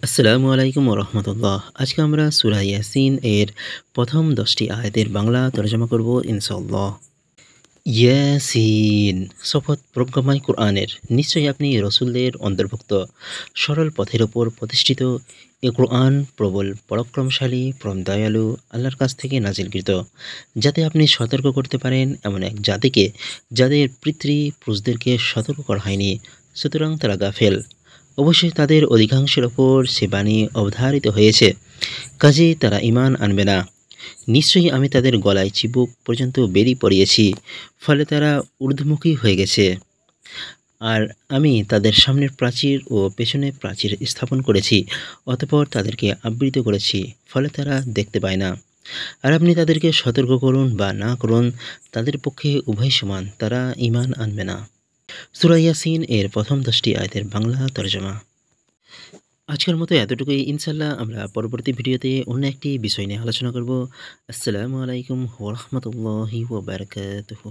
আসসালামু আলাইকুম ওরহমতুল্লাহ। আজকে আমরা সূরা ইয়াসিন এর প্রথম ১০টি আয়াতের বাংলা তরজমা করব ইনশাআল্লাহ। ইয়াসিন, শপথ প্রজ্ঞাময় কোরআনের। নিশ্চয়ই আপনি রসুলদের অন্তর্ভুক্ত। সরল পথের ওপর প্রতিষ্ঠিত এ কোরআন প্রবল পরাক্রমশালী পরম দয়ালু আল্লাহর কাছ থেকে নাজিলকৃত, যাতে আপনি সতর্ক করতে পারেন এমন এক জাতিকে যাদের পিতৃপুরুষদেরকে সতর্ক করা হয়নি, সুতরাং তারা গাফেল। অবশ্যই তাদের অধিকাংশের ওপর সে বাণী অবধারিত হয়েছে, কাজেই তারা ঈমান আনবে না। নিশ্চয়ই আমি তাদের গলায় চিবুক পর্যন্ত বেড়ি পরিয়েছি, ফলে তারা ঊর্ধ্বমুখী হয়ে গেছে। আর আমি তাদের সামনের প্রাচীর ও পেছনের প্রাচীর স্থাপন করেছি, অতঃপর তাদেরকে আবৃত করেছি, ফলে তারা দেখতে পায় না। আর আপনি তাদেরকে সতর্ক করুন বা না করুন, তাদের পক্ষে উভয় সমান, তারা ঈমান আনবে না। সূরা ইয়াসিন এর প্রথম 10টি আয়াতের বাংলা তরজমা। আজকের মতো এতটুকুই। ইনশাল্লাহ আমরা পরবর্তী ভিডিওতে অন্য একটি বিষয় নিয়ে আলোচনা করব। আসসালামু আলাইকুম ওয়া রাহমাতুল্লাহি ওয়া বারাকাতুহু।